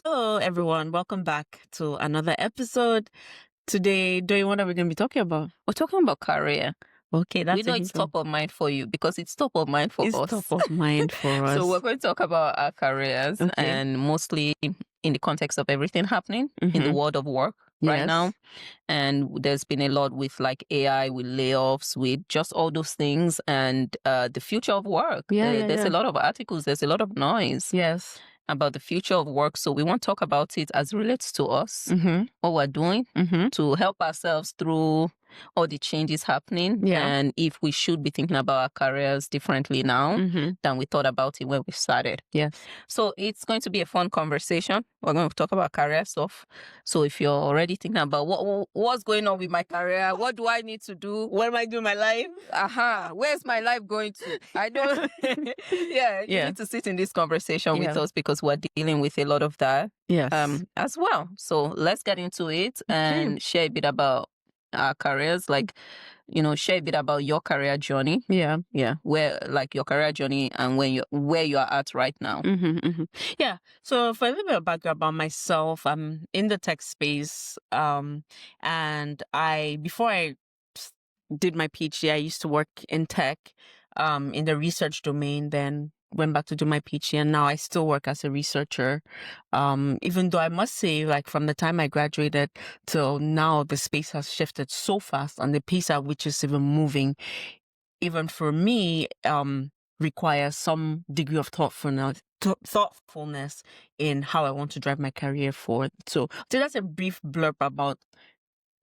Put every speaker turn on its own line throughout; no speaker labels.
Hello, everyone. Welcome back to another episode. Today, Doyin, what are we going to be talking about?
We're talking about career.
Okay, that's
We know it's top of mind for you because it's top of mind for
It's
us.
top of mind for us.
So we're going to talk about our careers
Okay.
and mostly in the context of everything happening in the world of work right
Yes.
now. And there's been a lot with like AI, with layoffs, with just all those things and the future of work. There's a lot of articles, there's a lot of noise
Yes.
about the future of work. So we want to talk about it as it relates to us,
Mm-hmm.
what we're doing
Mm-hmm.
to help ourselves through all the changes happening,
Yeah.
and if we should be thinking about our careers differently now than we thought about it when we started.
Yes.
So it's going to be a fun conversation. We're going to talk about career stuff. So if you're already thinking about what's going on with my career, what do I need to do?
What am I doing in my life?
Where's my life going to? I don't. You need to sit in this conversation with us because we're dealing with a lot of that as well. So let's get into it and share a bit about our careers, share a bit about your career journey. Where like your career journey and where you are at right now.
Yeah. So for a little bit of background about myself, I'm in the tech space. And before I did my PhD, I used to work in tech, in the research domain, then went back to do my PhD, and now I still work as a researcher. Even though I must say, like from the time I graduated till now, the space has shifted so fast, and the pace at which it's even moving, even for me, requires some degree of thoughtfulness in how I want to drive my career forward. So that's a brief blurb about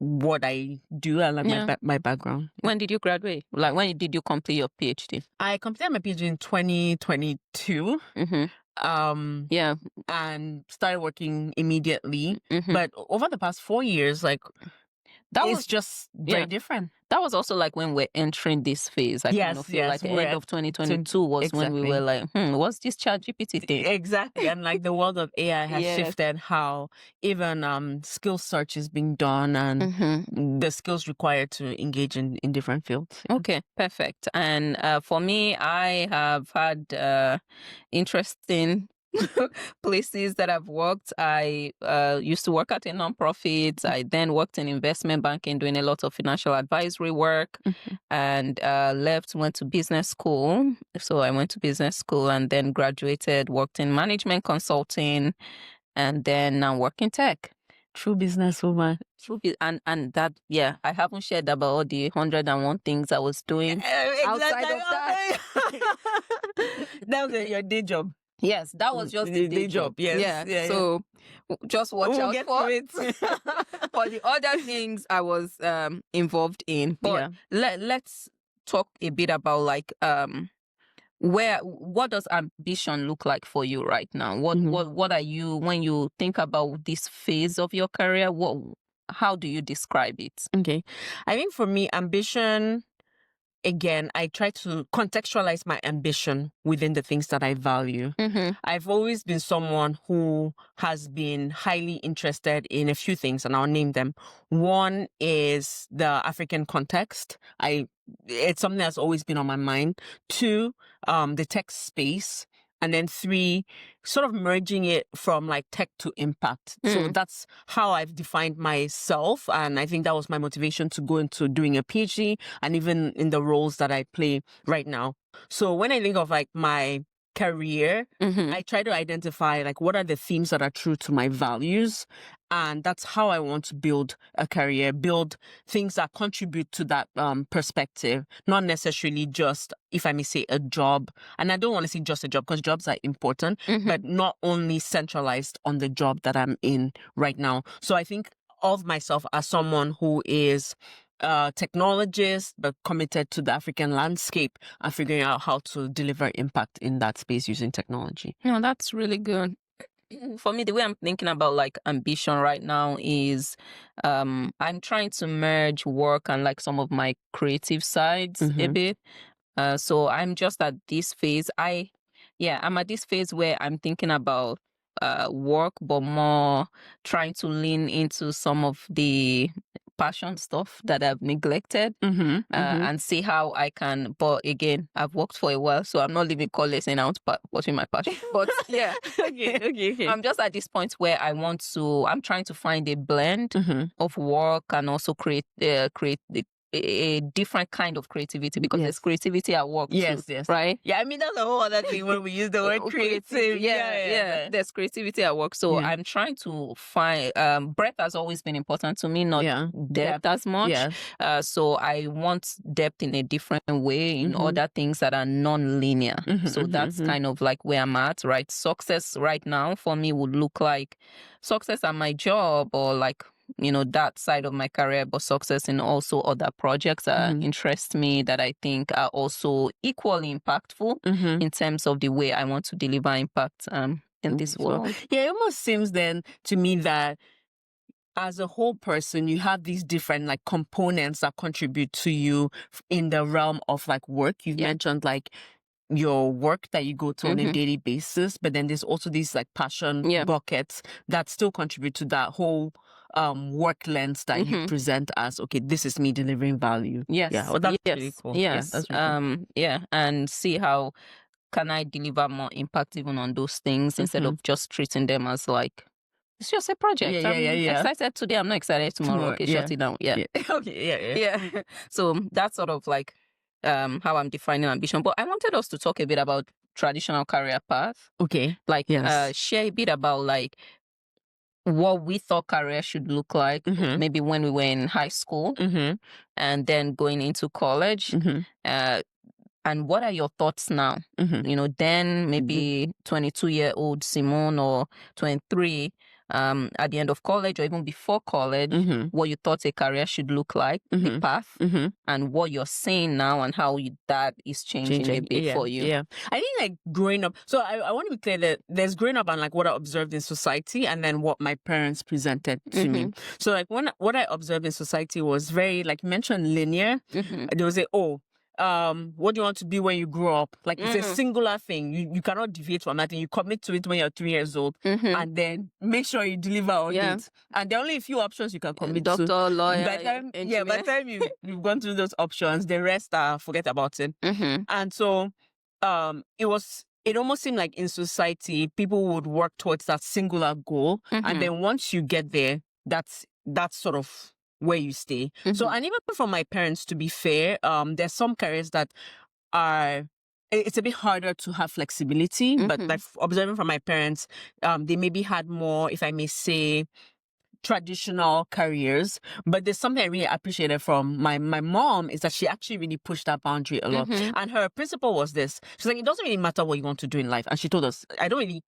what I do and like my background.
When did you graduate? Like when did you complete your PhD?
I completed my PhD in 2022. And started working immediately. But over the past 4 years, like it's just very different.
That was also like when we're entering this phase. I kind of feel like the end of 2022 was when we were like, what's this ChatGPT thing?
Exactly. And like the world of AI has shifted how even skill search is being done and the skills required to engage in different fields.
Okay, perfect. And for me, I have had interesting places that I've worked. I used to work at a nonprofit. I then worked in investment banking, doing a lot of financial advisory work, and went to business school. So I went to business school and then graduated, worked in management consulting, and then now work in tech.
True businesswoman.
And that, I haven't shared about all the 101 things I was doing outside of that.
That was your day job.
Yes, that was just the day job.
Yes.
Yeah. So just watch out for it. For the other things I was involved in. But let's talk a bit about like what does ambition look like for you right now? What are you, when you think about this phase of your career, how do you describe it?
Okay. I think for me, ambition, again, I try to contextualize my ambition within the things that I value. I've always been someone who has been highly interested in a few things, and I'll name them. One is the African context. It's something that's always been on my mind. Two, the tech space. And then three, sort of merging it from like tech to impact. So that's how I've defined myself. And I think that was my motivation to go into doing a PhD and even in the roles that I play right now. So when I think of like my career, I try to identify like what are the themes that are true to my values. And that's how I want to build a career, build things that contribute to that perspective, not necessarily just, if I may say, a job. And I don't want to say just a job because jobs are important, but not only centralized on the job that I'm in right now. So I think of myself as someone who is a technologist, but committed to the African landscape and figuring out how to deliver impact in that space using technology.
That's really good. For me, the way I'm thinking about like ambition right now is I'm trying to merge work and like some of my creative sides a bit. So I'm just at this phase. I'm at this phase where I'm thinking about work, but more trying to lean into some of the passion stuff that I've neglected and see how I can. But again, I've worked for a while, so I'm not leaving college and out pursuing my passion. But yeah,
okay.
I'm just at this point where I'm trying to find a blend of work and also create a different kind of creativity, because there's creativity at work too, right?
Yeah, I mean, that's a whole other thing when we use the word creative.
Yeah. There's creativity at work. So I'm trying to find, breadth has always been important to me, not depth as much. So I want depth in a different way in other things that are non-linear. So that's kind of like where I'm at, right? Success right now for me would look like success at my job, or like, that side of my career, but success in also other projects that interest me, that I think are also equally impactful in terms of the way I want to deliver impact in this world.
Yeah, it almost seems then to me that as a whole person, you have these different like components that contribute to you in the realm of like work. You've mentioned like your work that you go to on a daily basis, but then there's also these like passion buckets that still contribute to that whole work lens that you present as, okay, this is me delivering value.
Yes.
Yeah. Well, that's really cool.
Yes.
Yeah, that's really cool.
And see how can I deliver more impact even on those things instead of just treating them as like, it's just a project. I'm excited today. I'm not excited tomorrow. Okay, shut it down. Yeah.
Okay. Yeah.
So that's sort of like how I'm defining ambition. But I wanted us to talk a bit about traditional career path.
Okay.
Like share a bit about like what we thought career should look like, maybe when we were in high school and then going into college. And what are your thoughts now? Then maybe 22-year-old Simone, or 23 at the end of college, or even before college, what you thought a career should look like, the path, and what you're saying now and how that is changing a bit for you.
Yeah. I think like growing up, so I want to be clear that there's growing up and like what I observed in society and then what my parents presented to me. So like what I observed in society was very, like you mentioned, linear. There was what do you want to be when you grow up? Like it's a singular thing. You cannot deviate from that, and you commit to it when you're 3 years old, and then make sure you deliver on it. And there are only a few options you can commit to.
Doctor, lawyer,
by the time you've gone through those options, the rest forget about it. And so it almost seemed like in society people would work towards that singular goal, and then once you get there, that's sort of where you stay. So, and even for my parents, to be fair, there's some careers that it's a bit harder to have flexibility, but like observing from my parents, they maybe had more, if I may say, traditional careers. But there's something I really appreciated from my mom, is that she actually really pushed that boundary a lot. And her principle was this. She's like, it doesn't really matter what you want to do in life. And she told us, I don't really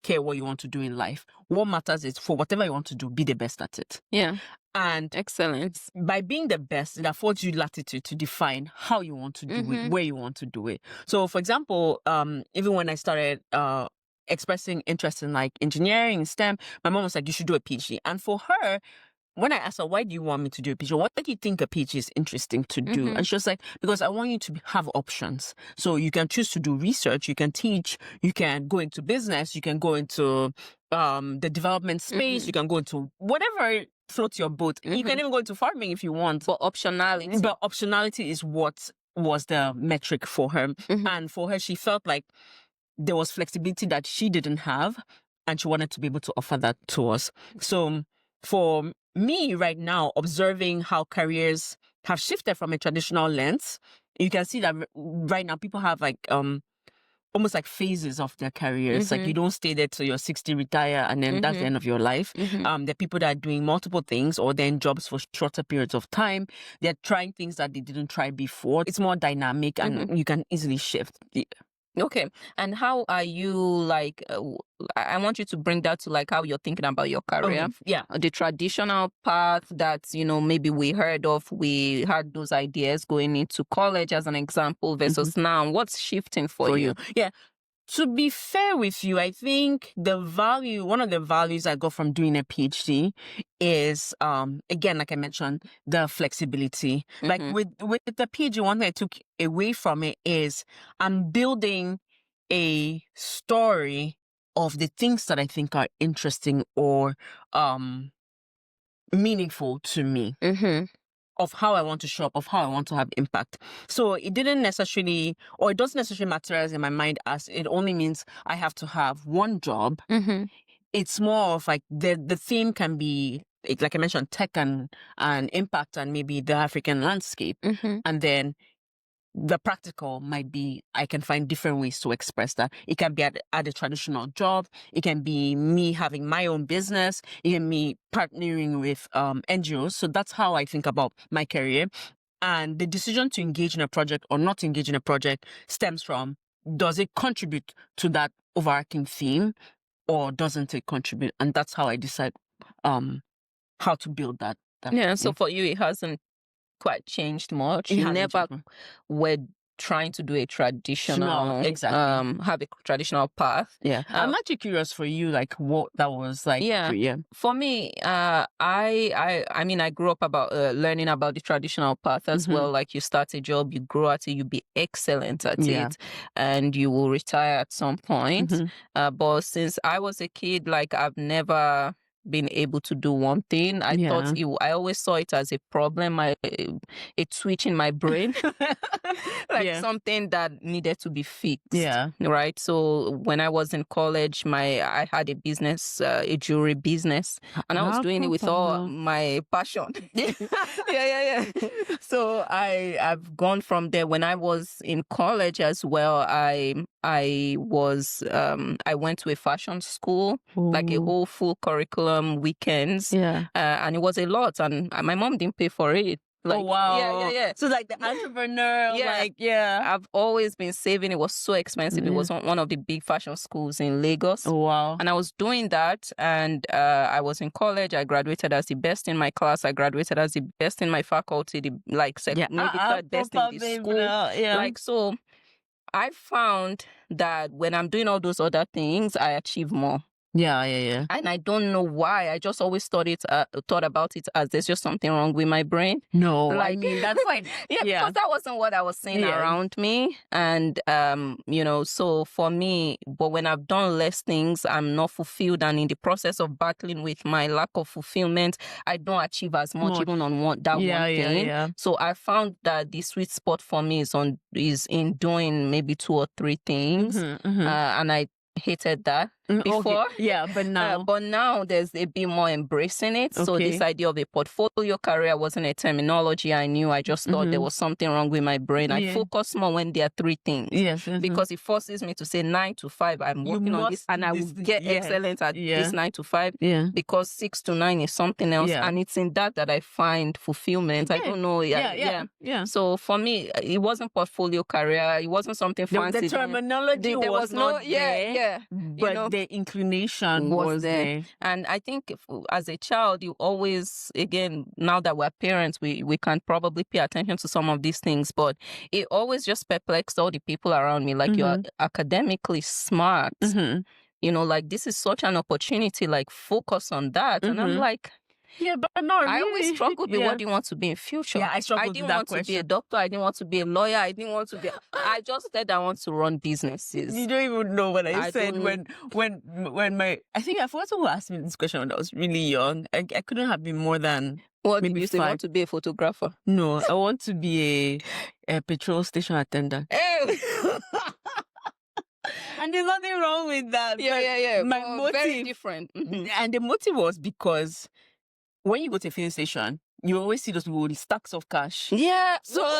care what you want to do in life. What matters is for whatever you want to do, be the best at it.
Yeah.
And
excellence.
By being the best, it affords you latitude to define how you want to do it, where you want to do it. So, for example, even when I started expressing interest in like engineering, STEM, my mom was like, you should do a PhD. And for her, when I asked her, why do you want me to do a PhD? What do you think a PhD is interesting to do? And she was like, because I want you to have options. So you can choose to do research, you can teach, you can go into business, you can go into the development space, you can go into whatever floats your boat. You can even go into farming if you want.
But optionality
is what was the metric for her. And for her, she felt like there was flexibility that she didn't have, and she wanted to be able to offer that to us. So for me right now, observing how careers have shifted from a traditional lens, you can see that right now people have like almost like phases of their careers. Like you don't stay there till you're 60, retire, and then that's the end of your life. There are people that are doing multiple things, or they're in jobs for shorter periods of time. They're trying things that they didn't try before. It's more dynamic, and you can easily shift.
Okay. And how are you like, I want you to bring that to like how you're thinking about your career. The traditional path that, maybe we had those ideas going into college as an example versus now. What's shifting for you?
Yeah. To be fair with you, I think one of the values I got from doing a PhD is, again, like I mentioned, the flexibility. Like with the PhD, one thing I took away from it is I'm building a story of the things that I think are interesting or meaningful to me. Of how I want to show up, of how I want to have impact. So it didn't necessarily, or it doesn't necessarily materialize in my mind as it only means I have to have one job. It's more of like the theme can be, like I mentioned, tech and impact and maybe the African landscape. And then the practical might be I can find different ways to express that. It can be at a traditional job. It can be me having my own business. It can be partnering with NGOs. So that's how I think about my career. And the decision to engage in a project or not engage in a project stems from, does it contribute to that overarching theme or doesn't it contribute? And that's how I decide how to build that.
Yeah, so for you, it hasn't quite changed much. You never were trying to do a traditional, have a traditional path.
Yeah. I'm actually curious for you, like what that was like for you.
For me, I mean, I grew up about learning about the traditional path as well. Like you start a job, you grow at it, you be excellent at it, and you will retire at some point. But since I was a kid, like I've never been able to do one thing. I thought I always saw it as a problem, a twitch in my brain, like something that needed to be fixed. Right. So when I was in college, I had a business, a jewelry business, and I was doing it with all my passion. So I've gone from there. When I was in college as well, I went to a fashion school, like a whole full curriculum, weekends, and it was a lot, and my mom didn't pay for it. Like,
So like the entrepreneur,
I've always been saving. It was so expensive. It was one of the big fashion schools in Lagos. And I was doing that, and I was in college. I graduated as the best in my class. I graduated as the best in my faculty, maybe third best in the school. Like, so I found that when I'm doing all those other things, I achieve more. And I don't know why. I just always thought about it as there's just something wrong with my brain.
No, like, I mean, that's fine.
Because that wasn't what I was seeing around me. And, so for me, but when I've done less things, I'm not fulfilled. And in the process of battling with my lack of fulfillment, I don't achieve as much even on one thing. So I found that the sweet spot for me is in doing maybe 2 or 3 things. And I hated that before.
But
now there's a bit more embracing it. So this idea of a portfolio career wasn't a terminology I knew. I just thought there was something wrong with my brain. I focus more when there are 3 things. Because it forces me to say 9 to 5 I'm working on this, and I will get excellent at this 9 to 5 because 6 to 9 is something else, and it's in that I find fulfillment. I don't know. So for me, it wasn't portfolio career. It wasn't something fancy.
The terminology there was not there. But the inclination was there.
And I think as a child, you always, again, now that we're parents, we can probably pay attention to some of these things, but it always just perplexed all the people around me. Like, you're academically smart. Like, this is such an opportunity, like, focus on that. And I'm like,
but not really.
I always struggled with what do you want to be in future.
I struggled with that question.
I didn't want to be a doctor. I didn't want to be a lawyer. I didn't want to be... I just said I want to run businesses.
You don't even know what I said when my... I think I forgot who asked me this question when I was really young. I couldn't have been more than...
What
maybe
did you say? You want to be a photographer?
No, I want to be a petrol station attendant. And there's nothing wrong with that. My motive...
Very different.
And the motive was because... when you go to a filling station, you always see those people with stacks of cash. So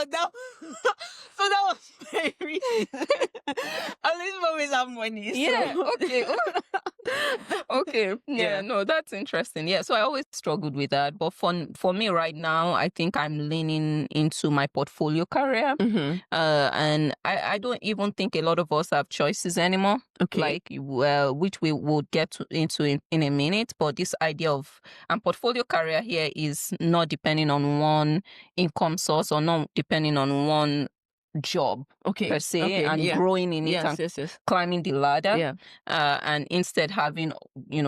that was my reason. At least we always have money.
Okay. No, that's interesting. So I always struggled with that. But for me right now, I think I'm leaning into my portfolio career. And I don't even think a lot of us have choices anymore. Like, which we will get into in a minute. But this idea of portfolio career here is not depending on one income source or not depending on one job
Okay.
per se and
yeah.
growing in it and
yes.
climbing the ladder.
Yeah.
And instead having,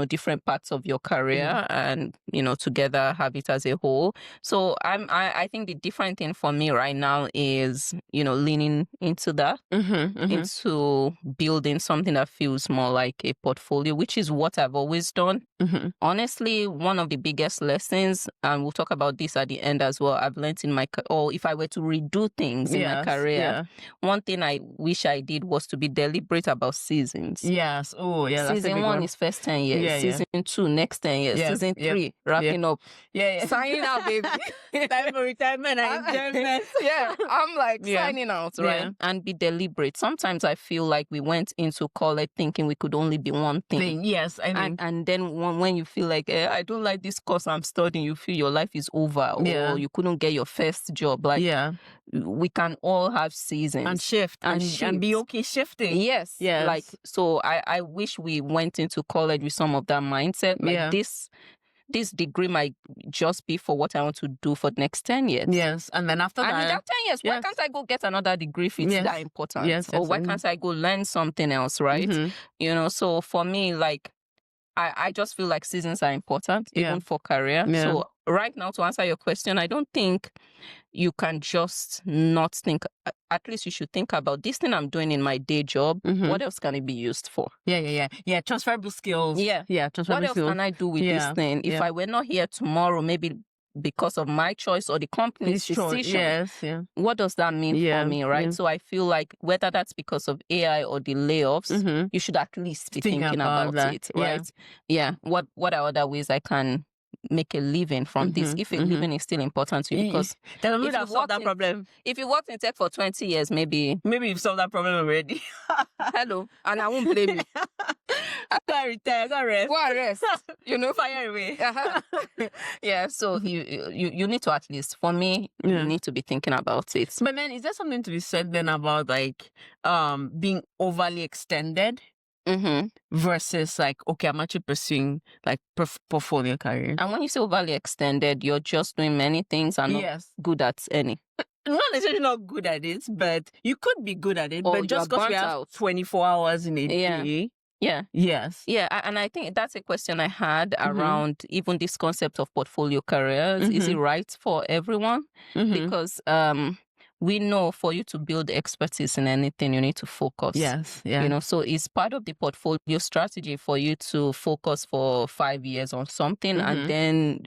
different parts of your career and, together have it as a whole. So I think the different thing for me right now is, leaning into that, into building something that feels more like a portfolio, which is what I've always done. Honestly, one of the biggest lessons, and we'll talk about this at the end as well, I've learned in or if I were to redo things in my career, one thing I wish I did was to be deliberate about seasons.
Yes. Oh, yeah. That's
Season
a big
1
one.
is first 10 years.
Yeah,
Season 2, next 10 years. Season 3, wrapping up.
Yeah.
Signing out, baby.
Time for retirement and enjoyment.
Yeah, I'm like signing out, right?
Yeah.
And be deliberate. Sometimes I feel like we went into college thinking we could only be one thing.
Yes, I mean.
And then when you feel like, I don't like this course I'm studying, you feel your life is over or you couldn't get your first job. Like, we can all have seasons.
And shift. And be okay shifting.
Yes. Like, so I wish we went into college with some of that mindset. Like this degree might just be for what I want to do for the next 10 years.
Yes. And then after that.
And in that 10 years, why can't I go get another degree if it's that important?
Yes.
Or why can't I go learn something else, right? So for me, like, I just feel like seasons are important, even for career. So right now, to answer your question, I don't think you can just not think. At least you should think about this thing I'm doing in my day job. What else can it be used for?
Yeah. Transferable skills. Yeah. Transferable
what else
skills.
can I do with this thing? If I were not here tomorrow, maybe because of my choice or the company's decision. What does that mean for me, right? So I feel like whether that's because of AI or the layoffs, you should at least be thinking about it, right? Yeah. What are other ways I can make a living from this, if a living is still important to you? Because
if you've solved that problem.
If you worked in tech for 20 years, maybe
you've solved that problem already.
Hello, and I won't blame you.
I gotta retire, I gotta rest.
Go and rest.
Fire away.
Yeah, so you need to, at least for me, you need to be thinking about it.
But then, is there something to be said then about like being overly extended? Versus like, okay, I'm actually pursuing like portfolio career.
And when you say overly extended, you're just doing many things and not good at any.
Not necessarily not good at it, but you could be good at it. But just because we have 24 hours in a day.
Yeah.
Yes.
Yeah. And I think that's a question I had around even this concept of portfolio careers. Is it right for everyone? Because we know for you to build expertise in anything, you need to focus.
Yes. Yeah.
So it's part of the portfolio strategy for you to focus for 5 years on something and then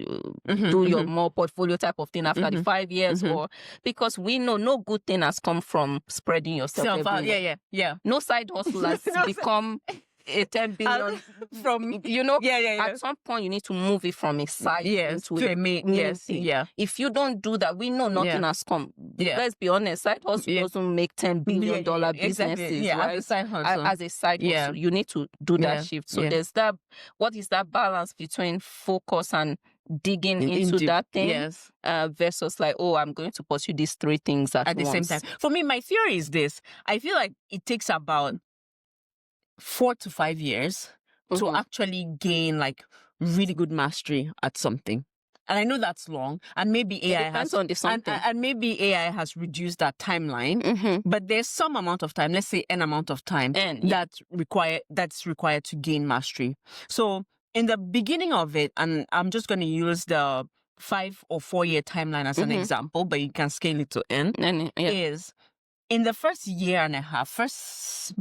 do your more portfolio type of thing after the 5 years. Or because we know no good thing has come from spreading yourself everywhere.
Yeah.
No side hustle has become a 10 billion
from
At some point you need to move it from a side into
to a main thing. Yeah.
If you don't do that, we know nothing has come. Let's be honest, side hustle doesn't make $10 billion businesses, right?
As a side hustle.
As a side hustle, you need to do that shift. So there's that. What is that balance between focus and digging into that thing versus like, I'm going to pursue these 3 things at
the same time? For me, my theory is this. I feel like it takes about 4 to 5 years to actually gain like really good mastery at something. And I know that's long, and maybe AI has and maybe AI has reduced that timeline. But there's some amount of time, let's say an amount of time that's required to gain mastery. So in the beginning of it, and I'm just going to use the 5 or 4 year timeline as an example, but you can scale it to N. Is in the first year and a half, first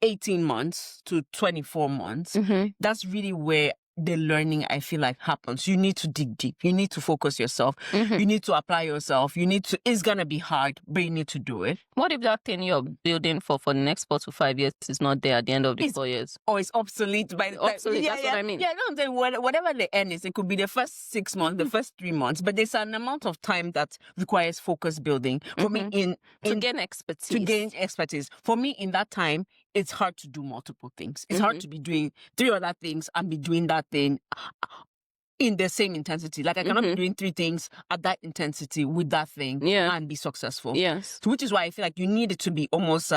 18 months to 24 months, that's really where the learning, I feel like, happens. You need to dig deep. You need to focus yourself. You need to apply yourself. It's going to be hard, but you need to do it.
What if that thing you're building for the next 4 to 5 years is not there at the end of the 4 years?
Or it's obsolete by the time.
Obsolete, that's what I mean.
Yeah, no, I'm saying whatever the end is, it could be the first 6 months, the first 3 months, but there's an amount of time that requires focus building. For me,
to gain expertise.
To gain expertise. For me, in that time, it's hard to do multiple things. It's hard to be doing 3 other things and be doing that thing in the same intensity. Like I cannot be doing 3 things at that intensity with that thing and be successful.
Yes.
So which is why I feel like you need it to be almost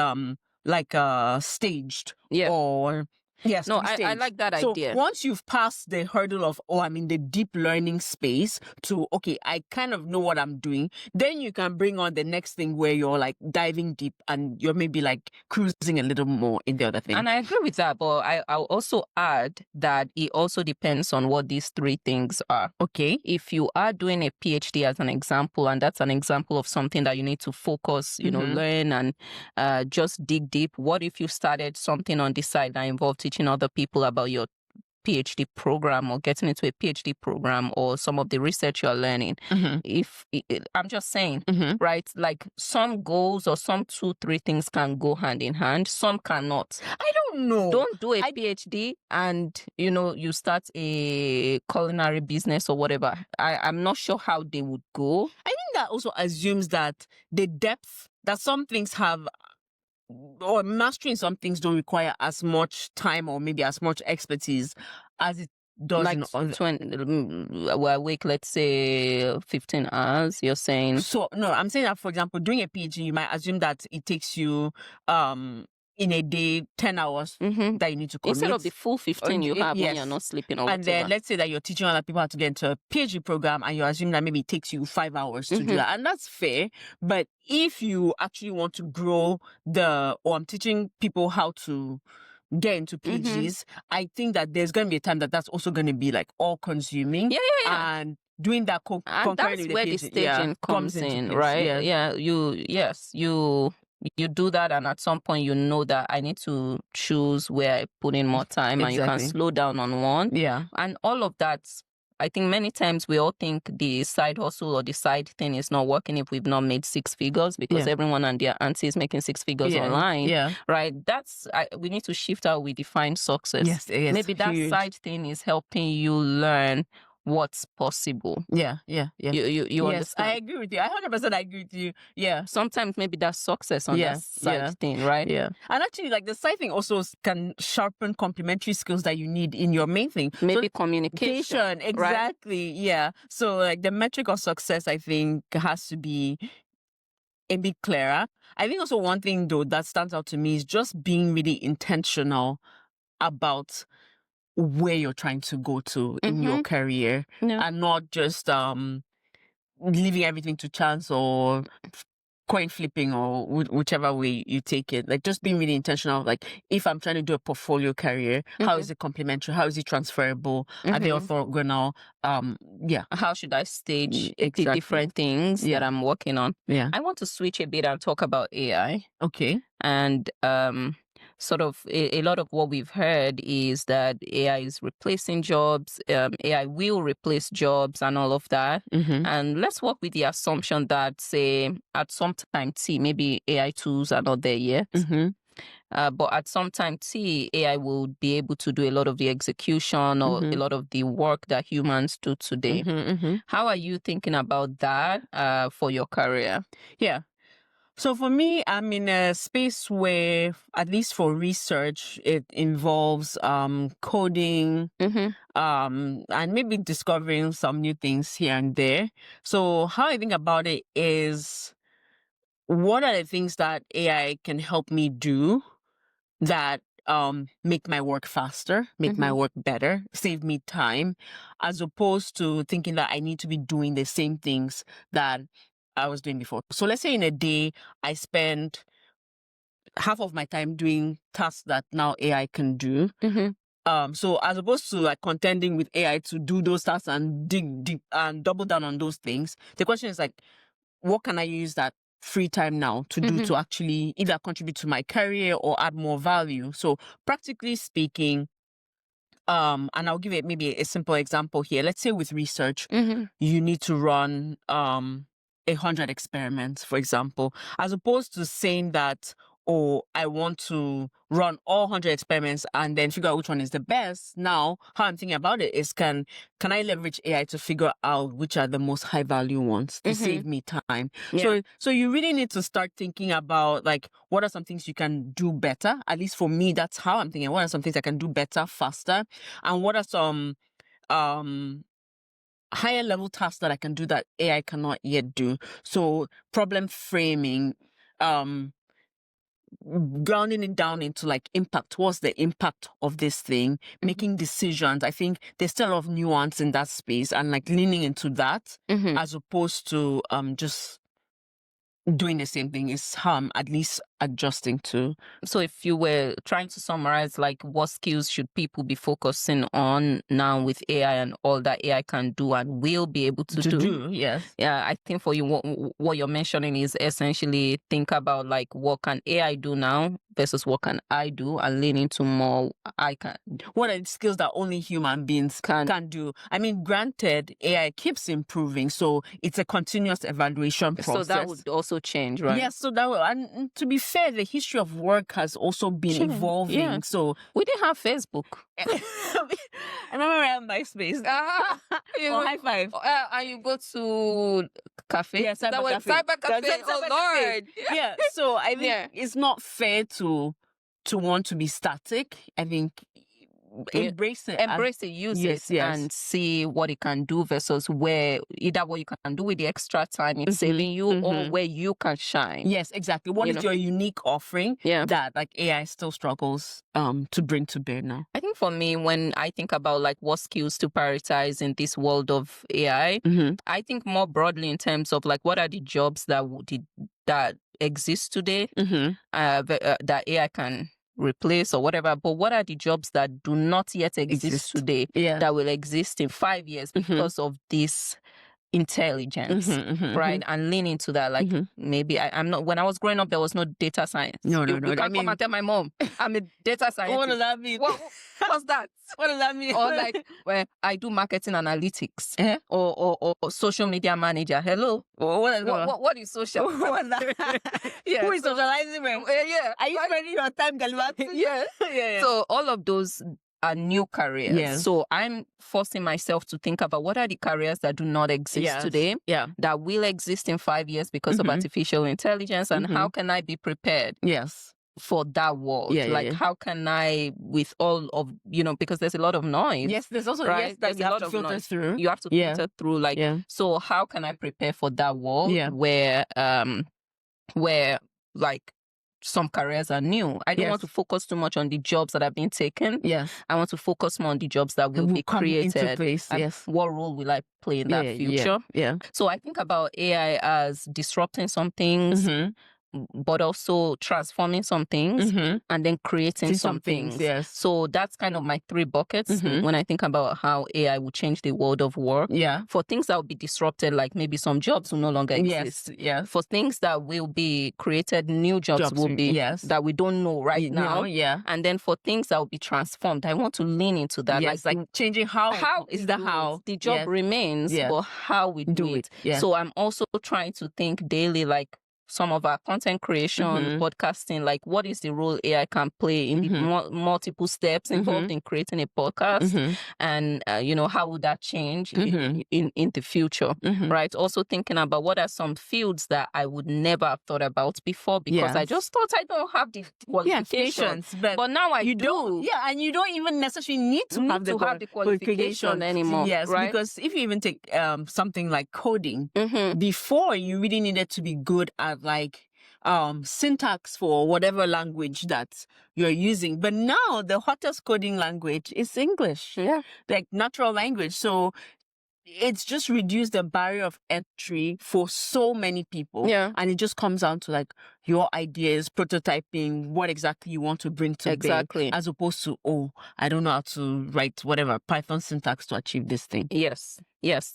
like staged.
Yeah.
Or Yes,
No,
to the
I
stage.
like that
so
idea.
once you've passed the hurdle of, I'm in the deep learning space to, okay, I kind of know what I'm doing, then you can bring on the next thing where you're like diving deep and you're maybe like cruising a little more in the other thing.
And I agree with that, but I'll also add that it also depends on what these three things are.
Okay.
If you are doing a PhD as an example, and that's an example of something that you need to focus, learn and just dig deep. What if you started something on the side that involved teaching other people about your PhD program or getting into a PhD program or some of the research you're learning? If I'm just saying, right? Like some goals or some 2-3 things can go hand in hand, some cannot.
I don't know.
Don't do a PhD and you start a culinary business or whatever. I'm not sure how they would go.
I think that also assumes that the depth that some things have, or mastering some things don't require as much time or maybe as much expertise as it does
Like
in
20, a week, let's say 15 hours, you're saying?
So, no, I'm saying that, for example, doing a PhD, you might assume that it takes you in a day 10 hours that you need to commit.
Instead of the full 15 you have when you're not sleeping or
and
whatever.
then let's say that you're teaching other people how to get into a PhD program and you assume that maybe it takes you 5 hours to do that. And that's fair. But if you actually want to grow I'm teaching people how to get into PhDs, I think that there's going to be a time that that's also going to be like all consuming.
Yeah.
And doing that
and that's where the staging comes in, right? You do that, and at some point you know that I need to choose where I put in more time, and you can slow down on one.
Yeah.
And all of that, I think many times we all think the side hustle or the side thing is not working if we've not made 6 figures, because everyone and their auntie is making 6 figures online.
Yeah.
Right? We need to shift how we define success.
Yes,
Maybe that side thing is helping you learn what's possible.
Yeah.
You
Yes,
understand?
I agree with you. I 100% agree with you. Yeah.
Sometimes maybe that's success on that side thing, right?
Yeah. And actually, like the side thing also can sharpen complementary skills that you need in your main thing.
Maybe communication.
Exactly. Right? Yeah. So like the metric of success, I think, has to be a bit clearer. I think also one thing though that stands out to me is just being really intentional about where you're trying to go to in your career, and not just leaving everything to chance or coin flipping or whichever way you take it. Like just being really intentional. Like if I'm trying to do a portfolio career, how is it complementary? How is it transferable? Are they orthogonal?
How should I stage the different things that I'm working on?
Yeah.
I want to switch a bit and talk about AI.
Okay.
And sort of a lot of what we've heard is that AI is replacing jobs, AI will replace jobs and all of that. And let's work with the assumption that, say, at some time T, maybe AI tools are not there yet. But at some time T, AI will be able to do a lot of the execution or a lot of the work that humans do today. How are you thinking about that for your career?
Yeah. So for me, I'm in a space where, at least for research, it involves coding, and maybe discovering some new things here and there. So how I think about it is, what are the things that AI can help me do that make my work faster, make my work better, save me time, as opposed to thinking that I need to be doing the same things that I was doing before. So let's say in a day, I spend half of my time doing tasks that now AI can do. So as opposed to like contending with AI to do those tasks and dig deep and double down on those things, the question is like, what can I use that free time now to do to actually either contribute to my career or add more value? So practically speaking, and I'll give it maybe a simple example here. Let's say with research, you need to run 100 experiments, for example, as opposed to saying that, I want to run all 100 experiments and then figure out which one is the best. Now, how I'm thinking about it is, can I leverage AI to figure out which are the most high value ones to save me time? So you really need to start thinking about like, what are some things you can do better? At least for me, that's how I'm thinking. What are some things I can do better, faster? And what are some higher level tasks that I can do that AI cannot yet do? So problem framing, grounding it down into like impact. What's the impact of this thing? Making decisions. I think there's still a lot of nuance in that space, and like leaning into that as opposed to just doing the same thing is how I'm at least adjusting to.
So if you were trying to summarize, like, what skills should people be focusing on now with AI and all that AI can do and will be able to do?
Yes.
Yeah, I think for you, what you're mentioning is essentially think about like what can AI do now versus what can I do, and lean into more I can.
What are the skills that only human beings can do? I mean, granted, AI keeps improving, so it's a continuous evaluation process.
So that would also change, right?
Yes, so that will, and to be fair, the history of work has also been evolving.
Yeah.
So
we didn't have Facebook.
I remember I had MySpace. Or High Five.
And you go to cafe.
Yeah,
Cyber cafe. Oh Lord.
Yeah. So I think it's not fair to want to be static. I think embrace it,
use it, and see what it can do versus where either what you can do with the extra time it's saving you or where you can shine.
Yes, exactly. What is your unique offering that like AI still struggles to bring to bear now? I
think for me, when I think about like what skills to prioritize in this world of AI, I think more broadly in terms of like what are the jobs that exist today that AI can replace or whatever, but what are the jobs that do not yet exist today that will exist in 5 years because of this intelligence, right? And lean into that. Like maybe I'm not. When I was growing up, there was no data science.
No.
You can't come and tell my mom I'm a data scientist.
What does that mean?
What's that?
What does that mean?
Or like where I do marketing analytics or social media manager. Hello. What is social?
What's that? Who is socializing? Are you spending your time gallivanting?
Yeah. So all of those are new careers.
Yes.
So I'm forcing myself to think about what are the careers that do not exist today that will exist in 5 years because of artificial intelligence, and how can I be prepared for that world? How can I, with all of, because there's a lot of noise.
Yes, there's also
right?
There's you have to filter through.
You have to filter through so how can I prepare for that world where like some careers are new. I don't want to focus too much on the jobs that have been taken.
Yes.
I want to focus more on the jobs that will be created.
Into place.
What role will I play in that future?
Yeah.
So I think about AI as disrupting some things, but also transforming some things and then creating some things.
Yes.
So that's kind of my 3 buckets when I think about how AI will change the world of work.
Yeah.
For things that will be disrupted, like maybe some jobs will no longer exist.
Yes.
For things that will be created, new jobs will be that we don't know right now.
Yeah.
And then for things that will be transformed, I want to lean into that.
Yes, like changing how is the how.
The job remains, but how we do it.
Yeah.
So I'm also trying to think daily, like some of our content creation, podcasting, like what is the role AI can play in the multiple steps involved in creating a podcast, and how would that change in the future, right? Also thinking about what are some fields that I would never have thought about before because I just thought I don't have the qualifications, but now I do.
Yeah, and you don't even necessarily need to have the qualification
anymore.
Yes,
right?
Because if you even take something like coding, before you really needed to be good at like syntax for whatever language that you're using. But now the hottest coding language is English.
Yeah.
Like natural language. So it's just reduced the barrier of entry for so many people.
Yeah.
And it just comes down to like your ideas, prototyping, what exactly you want to bring to bear, as opposed to, I don't know how to write whatever Python syntax to achieve this thing.
Yes.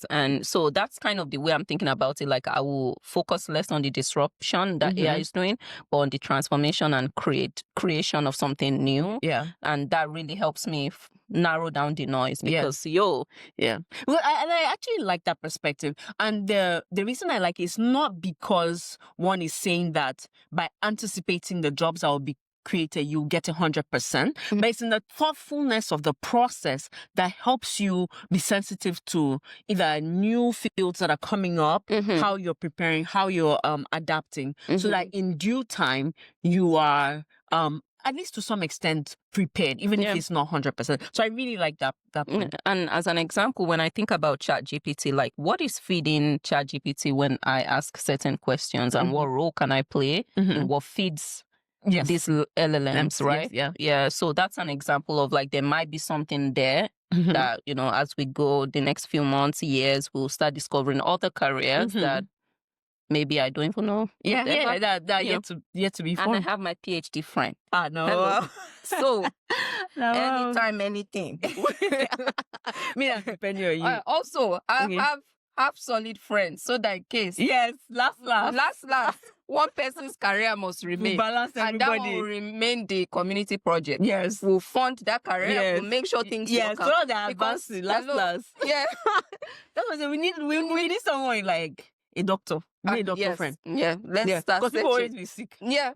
And so that's kind of the way I'm thinking about it. Like I will focus less on the disruption that AI is doing, but on the transformation and creation of something new.
Yeah.
And that really helps me narrow down the noise because
Well, I actually like that perspective. And the reason I like it is not because one is saying that by anticipating the jobs that will be created, you get 100%, but it's in the thoughtfulness of the process that helps you be sensitive to either new fields that are coming up, how you're preparing, how you're adapting, so that in due time you are at least to some extent prepared, even if it's not 100%. So I really like that point.
And as an example, when I think about ChatGPT, like what is feeding ChatGPT when I ask certain questions and what role can I play in what feeds
Yes.
these LLMs, right?
Yes,
Yeah. So that's an example of like there might be something there that, you know, as we go the next few months, years, we'll start discovering other careers that maybe I don't even know.
Yeah, that
you
yet to be
And I
formed.
have my PhD friend.
No.
Hello. So
No.
anytime, anything.
Me, I'm depending on you.
Also, I
Okay.
have solid friends so that in case.
Yes, last.
One person's career must remain.
Balance
And
everybody.
that one will remain the community project.
Yes.
We'll fund that career.
Yes.
We'll make sure things work
so
out.
they're advancing. Last.
Yeah.
That's what I said. We need someone like a doctor. We need a doctor friend.
Yeah. Let's start
because people always
searching.
be sick.
Yeah.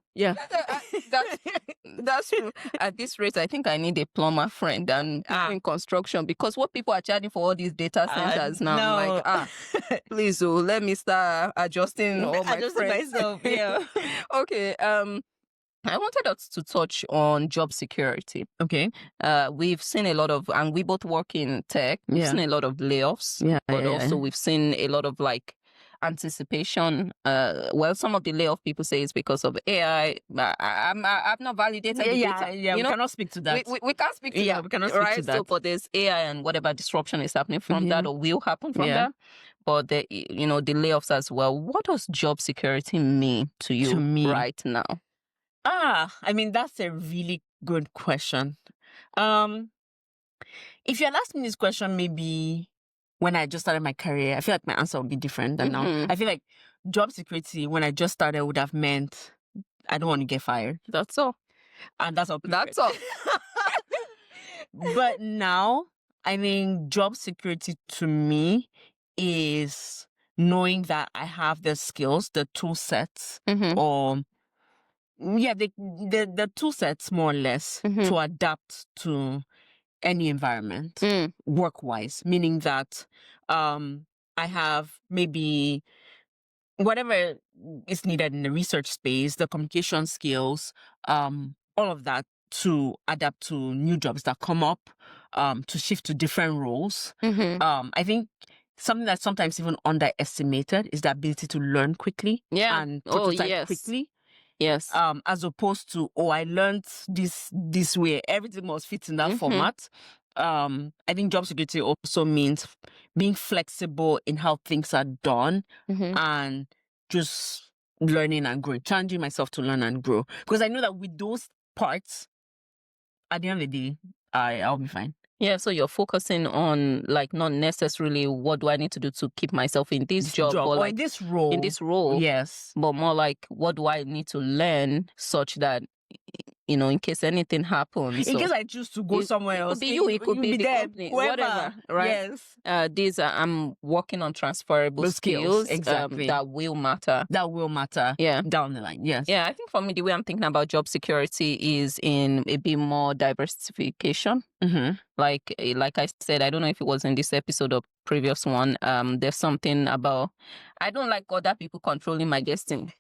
That's true. At this rate, I think I need a plumber friend and in construction, because what people are charging for all these data centers now, I'm like, please, let me start adjusting all my friends.
Myself. Yeah.
Okay. I wanted us to touch on job security.
Okay.
We've seen a lot of, and we both work in tech. We've seen a lot of layoffs, but also we've seen a lot of like anticipation. Well, some of the layoff people say it's because of AI. I've not validated the data.
Yeah. We cannot speak to that.
We can't speak to that.
Yeah, we cannot speak to that.
So, but there's AI and whatever disruption is happening from that or will happen from that. But the layoffs as well. What does job security mean to you right now?
I mean, that's a really good question. If you had asked me this question maybe when I just started my career, I feel like my answer would be different than now. I feel like job security when I just started would have meant I don't want to get fired.
That's all.
And that's all.
That's all.
But now, I mean, job security to me is knowing that I have the skills, the tool sets, or the tool sets more or less to adapt to any environment work-wise, meaning that I have maybe whatever is needed in the research space, the communication skills, all of that to adapt to new jobs that come up, to shift to different roles. I think something that's sometimes even underestimated is the ability to learn quickly and prototype quickly.
Yes.
As opposed to, I learned this way. Everything must fit in that format. I think job security also means being flexible in how things are done and just learning and growing, challenging myself to learn and grow. Because I know that with those parts, at the end of the day, I'll be fine.
Yeah, so you're focusing on like not necessarily what do I need to do to keep myself in this job or like
in this role.
In this role.
Yes.
But more like what do I need to learn such that in case anything happens.
In case I choose to go somewhere else.
It could be you, it could be the company, whatever, right?
Yes.
I'm working on transferable skills
exactly.
That will matter.
Down the line, yes.
Yeah, I think for me, the way I'm thinking about job security is in a bit more diversification. Like I said, I don't know if it was in this episode or previous one. There's something about I don't like other people controlling my destiny.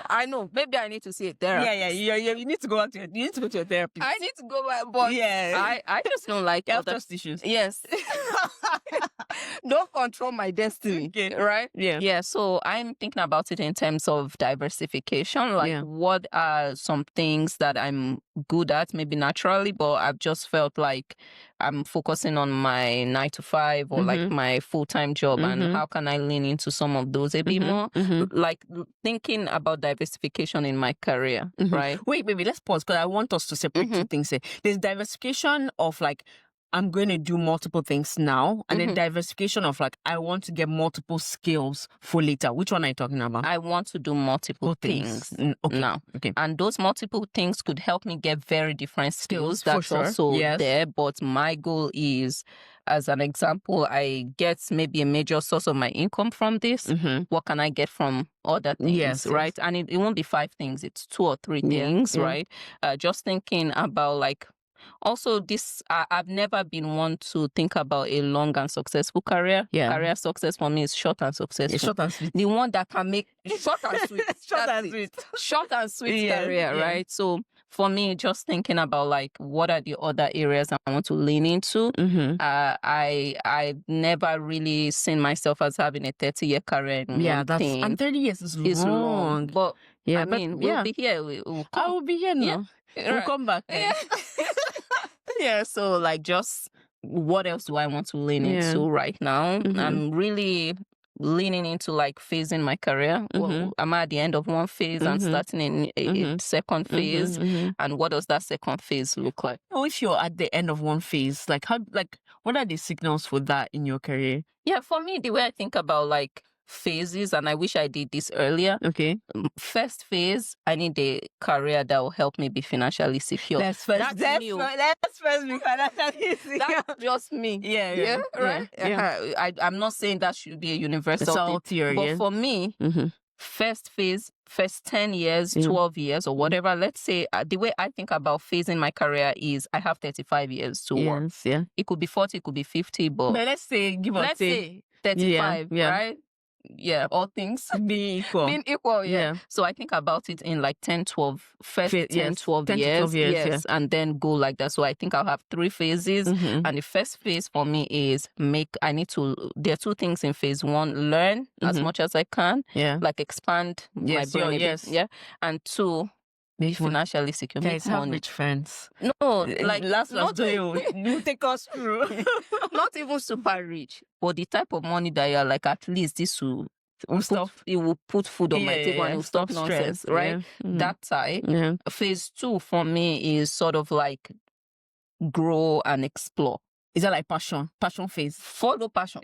I know. Maybe I need to see a therapist.
Yeah. You need to go to your therapist.
I need to go back, but I just don't like
other issues.
Yes. Don't control my destiny.
Okay.
Right?
Yeah.
So I'm thinking about it in terms of diversification. Like what are some things that I'm good at, maybe naturally, but I've just felt like I'm focusing on my 9 to 5 or like my full-time job and how can I lean into some of those a bit more? Like thinking about diversification in my career, right?
Wait, baby, let's pause because I want us to separate two things here. There's diversification of like I'm going to do multiple things now, and then diversification of like I want to get multiple skills for later. Which one are you talking about?
I want to do multiple things now.
Okay.
And those multiple things could help me get very different skills. That's also there. But my goal is, as an example, I get maybe a major source of my income from this. What can I get from other things, right? And it won't be 5 things. It's 2 or 3 things, right? Just thinking about like, also this, I've never been one to think about a long and successful career. Career success for me is short and successful.
Short and sweet.
The one that can make short and sweet. Short and sweet career, right? So for me, just thinking about like what are the other areas I want to lean into. I've never really seen myself as having a 30-year career in one thing.
And 30 years is long.
But
yeah,
I mean, we'll be here. We'll come.
I will be here now.
Yeah.
We'll come back then.
Yeah. So like, just what else do I want to lean into right now? I'm really leaning into like phasing my career. Well, I'm at the end of one phase and starting in a second phase. And what does that second phase look like?
Oh, if you're at the end of one phase, like what are the signals for that in your career?
Yeah, for me, the way I think about like phases, and I wish I did this earlier.
Okay.
First phase, I need a career that will help me be financially secure.
Let's first be financially secure.
That's just me.
Yeah,
right?
Yeah.
I'm not saying that should be a universal thing, but for me, first phase, first 10 years, 12 years, or whatever, let's say the way I think about phasing my career is I have 35 years to work.
Yeah.
It could be 40, it could be 50, but
let's say,
let's say 35, right? Yeah, all things
being equal.
Yeah. So I think about it in like 10, 12, first 10, 12 years. Yes. And then go like that. So I think I'll have 3 phases. And the first phase for me is there are 2 things in phase 1, learn as much as I can.
Yeah.
Like expand my brain a bit. Yeah. And 2, be financially secure.
Guys, have rich friends.
No, like
last you take us through.
Not even super rich, but the type of money that you're like, at least this will it will put food on my table and it will stop nonsense, right? That type. Phase 2 for me is sort of like grow and explore.
Is that like passion phase?
Follow passion.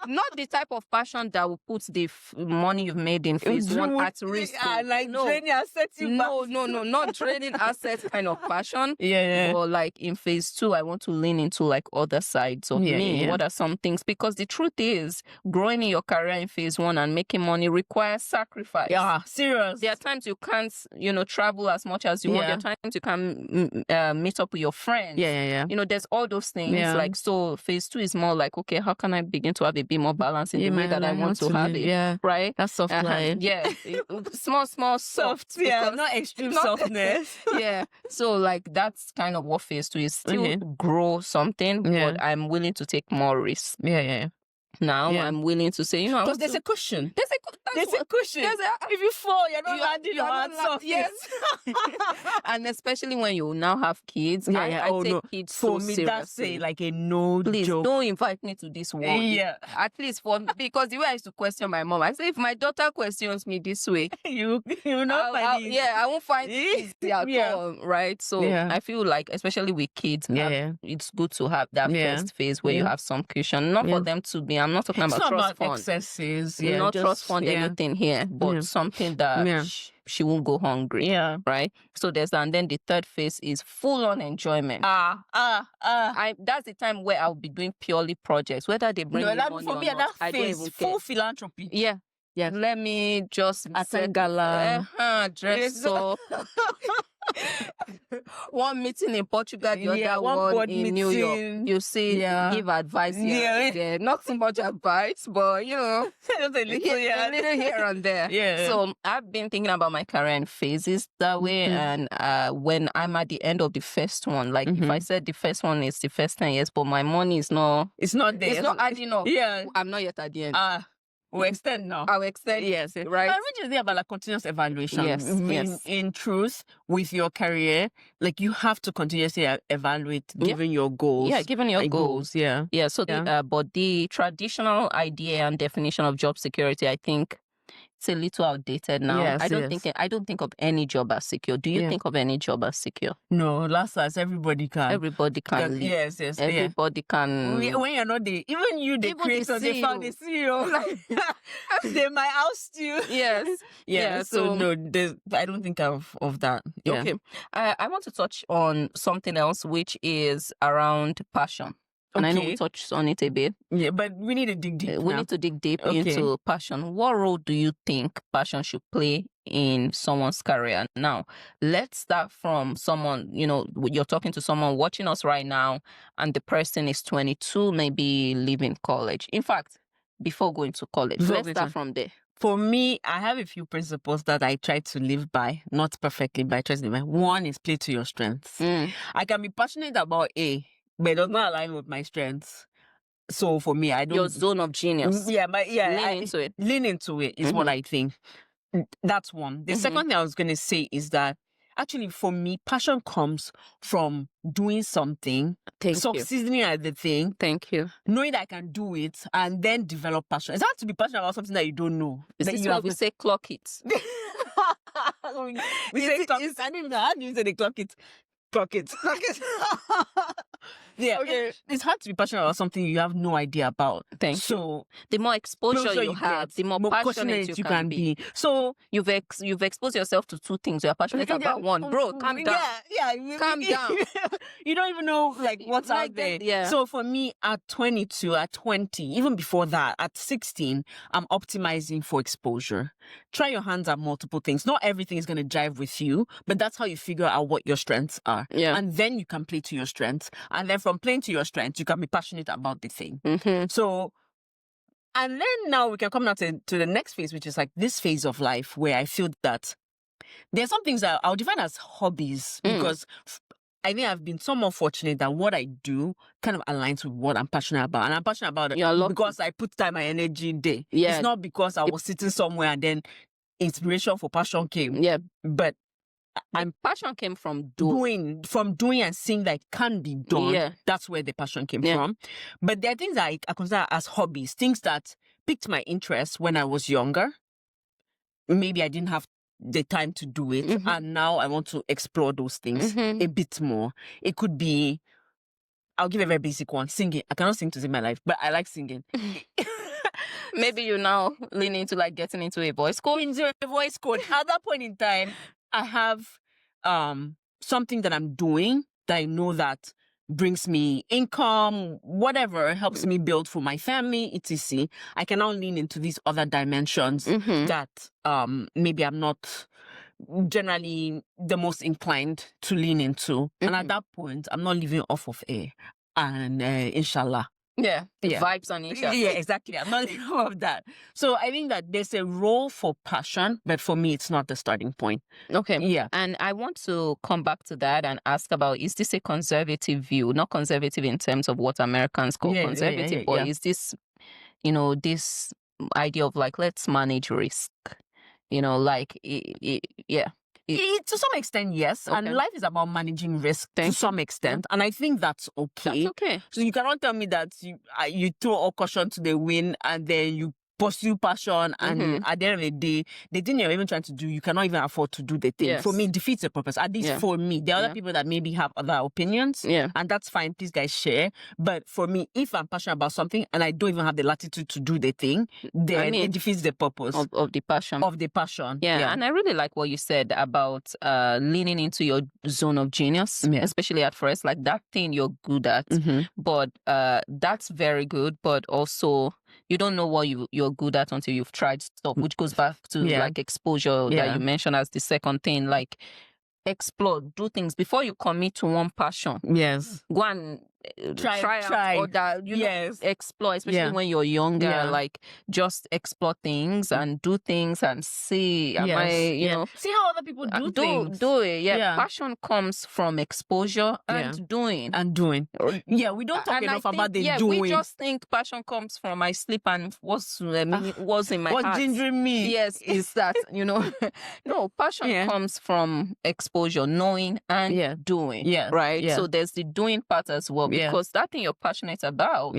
Not the type of passion that will put the money you've made in phase 1 at risk.
Like draining assets.
No, not draining assets kind of passion.
Yeah.
Or like in phase 2, I want to lean into like other sides of me.
Yeah.
What are some things? Because the truth is, growing in your career in phase 1 and making money requires sacrifice.
Yeah, serious.
There are times you can't, travel as much as you want. There are times you can meet up with your friends.
Yeah.
There's all those things. Like, so phase 2 is more like, okay, how can I begin to have a bit more balance in the way that I want to have it?
Yeah.
Right?
That's soft life.
Yeah. small soft.
Yeah, not extreme softness.
Yeah. So like, that's kind of what phase 2 is. Still grow something, but I'm willing to take more risks.
Yeah.
Now I'm willing to say,
because there's a cushion. There's a cushion. If you fall, you're not landing on hard surface.
Yes. And especially when you now have kids. I take kids so seriously.
That's like a no
Please
joke.
don't invite me to this world.
Yeah.
At least because the way I used to question my mom, I say, if my daughter questions me this way,
you not find it.
Yeah, I won't find it easy at all, right? So I feel like, especially with kids, it's good to have that first phase where you have some cushion, not for them to be. I'm not talking about trust fund.
Excesses.
Not trust fund anything here, but something that she won't go hungry. Yeah. Right? So there's that. And then the third phase is full on enjoyment. That's the time where I'll be doing purely projects, whether they bring me money or not. I don't even care.
Full philanthropy.
Yeah. Yeah. Let me just
attend gala.
Dress so. One meeting in Portugal, the other one in New York. You see, give advice here. Yeah. Not so much advice, but a little here and there.
Yeah.
So I've been thinking about my career in phases that way. And when I'm at the end of the first one, like if I said the first one is the first 10 years, but my money is not there. It's not adding up.
Yeah.
I'm not yet at the end.
We'll extend now.
I'll extend.
Yes.
Right.
I'm really about like continuous evaluation.
Yes.
In truth, with your career, like you have to continuously evaluate given your goals.
Yeah, given your goals.
Yeah.
Yeah. So, but the traditional idea and definition of job security, I think, it's a little outdated now.
Yes,
I don't think of any job as secure. Do you think of any job as secure?
No, last everybody can.
Everybody can.
Yes.
Everybody can.
When you're not the creator, they found the CEO. They might oust you.
Yes.
Yeah. So no, I don't think of that. Yeah.
Okay. I want to touch on something else, which is around passion. And I know we touched on it a bit.
Yeah, but we need to dig deep.
We need to dig deep into passion. What role do you think passion should play in someone's career? Now, let's start from someone, you're talking to someone watching us right now, and the person is 22, maybe leaving college. In fact, before going to college, let's start from there.
For me, I have a few principles that I try to live by, not perfectly, but I try to live by. One is play to your strengths. I can be passionate about A, but it does not align with my strengths. So for me, I don't.
Your zone of genius.
Yeah,
lean into it.
Lean into it is what I think. That's one. The second thing I was going to say is that actually, for me, passion comes from doing something, succeeding at the thing.
Thank you.
Knowing that I can do it and then develop passion. It's hard to be passionate about something that you don't know.
Is this why we say clock it?
We say clock it. I don't know. How do you say the clock it? Clock it. Clock it. Yeah. Okay. It's hard to be passionate about something you have no idea about.
Thank you. The more exposure you have, the more passionate you can be.
So
you've exposed yourself to two things. You're passionate about one. Bro, calm down.
Yeah.
Calm down.
You don't even know what's out there.
Yeah.
So for me, at 22, at 20, even before that, at 16, I'm optimizing for exposure. Try your hands at multiple things. Not everything is going to jive with you, but that's how you figure out what your strengths are.
Yeah.
And then you can play to your strengths. And then from playing to your strengths, you can be passionate about the thing. So, and then now we can come now to the next phase, which is like this phase of life where I feel that there's some things that I'll define as hobbies because I think I've been somewhat fortunate that what I do kind of aligns with what I'm passionate about. And I'm passionate about it because I put time and energy there. Yeah. It's not because I was sitting somewhere and then inspiration for passion came.
Yeah.
But
passion came from
doing and seeing that it can be done.
Yeah.
That's where the passion came from. But there are things that I consider as hobbies, things that piqued my interest when I was younger. Maybe I didn't have the time to do it. And now I want to explore those things a bit more. It could be, I'll give a very basic one, singing. I cannot sing to save my life, but I like singing.
Maybe you're now leaning into getting into a voice coach.
Into a voice coach. At that point in time, I have something that I'm doing that I know that brings me income, whatever, helps me build for my family, etc. I can now lean into these other dimensions that maybe I'm not generally the most inclined to lean into. And at that point, I'm not living off of air. And inshallah.
Yeah. Vibes on inshallah.
Yeah, exactly. I'm not living off of that. So I think that there's a role for passion, but for me, it's not the starting point.
Okay.
Yeah.
And I want to come back to that and ask about, is this a conservative view? Not conservative in terms of what Americans call conservative, but is this, this idea of let's manage risk?
To some extent, yes. Okay. And life is about managing risk to some extent. And I think that's okay.
That's okay.
So you cannot tell me that you throw all caution to the wind and then you pursue passion and at the end of the day, the thing you're even trying to do, you cannot even afford to do the thing.
Yes.
For me, it defeats the purpose. At least for me. There are other people that maybe have other opinions. Yeah. And that's fine. Please guys share. But for me, if I'm passionate about something and I don't even have the latitude to do the thing, then it defeats the purpose.
Of the passion.
Of the passion.
Yeah. And I really like what you said about leaning into your zone of genius, especially at first, that thing you're good at. But that's very good. But also, you don't know what you're good at until you've tried stuff, which goes back to exposure that you mentioned as the second thing. Explore, do things before you commit to one passion.
Yes.
Go and try out other, explore, especially when you're younger, just explore things and do things and see, see
how other people do things.
Do it. Yeah. Passion comes from exposure and doing.
Yeah, we don't talk enough about the doing.
We just think passion comes from I sleep and what's in my heart.
What's gingering me?
Yes, is that, No, passion comes from exposure, knowing and doing. Yeah. Right? Yeah. So there's the doing part as well. Because that thing you're passionate about,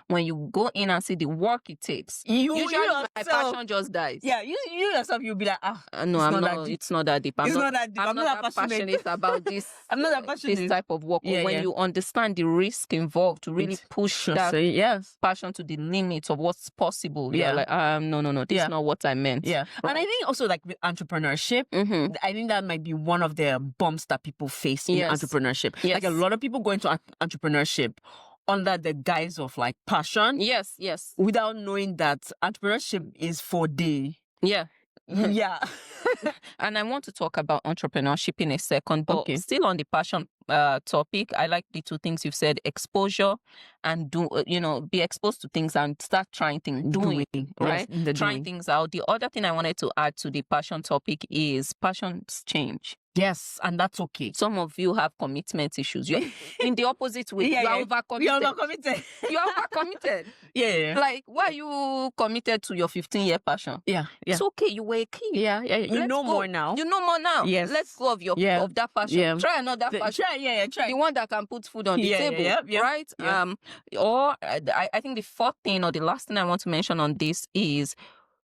when you go in and see the work it takes, usually my passion just dies.
Yeah, you yourself, you'll be like,
no, it's not that deep. I'm not that passionate about this.
I'm not that passionate.
This type of work. When you understand the risk involved to really push that passion to the limits of what's possible, you're like, no, this is not what I meant.
Yeah. Right. And I think also with entrepreneurship, I think that might be one of the bumps that people face in entrepreneurship. Yes. A lot of people go into entrepreneurship under the guise of passion.
Yes.
Without knowing that entrepreneurship is for day.
Yeah.
Yeah.
And I want to talk about entrepreneurship in a second, but
Okay.
still on the passion topic, I like the two things you've said: exposure and be exposed to things and start trying things, doing, right?
Yes, the
Trying
doing.
things out. The other thing I wanted to add to the passion topic is passions change.
Yes, and that's okay.
Some of you have commitment issues. You're in the opposite way.
Yeah,
you are
yeah.
overcommitted.
You're overcommitted.
You are overcommitted.
Yeah.
Like, why are you committed to your 15-year passion?
Yeah.
It's okay. You were a kid.
Yeah. You
Let's
know
go.
more now.
You know more now.
Yes.
Let's go of that passion.
Yeah.
Try another passion.
Try.
The one that can put food on the table.
Yeah.
Right?
Yeah.
Or I think the fourth thing or the last thing I want to mention on this is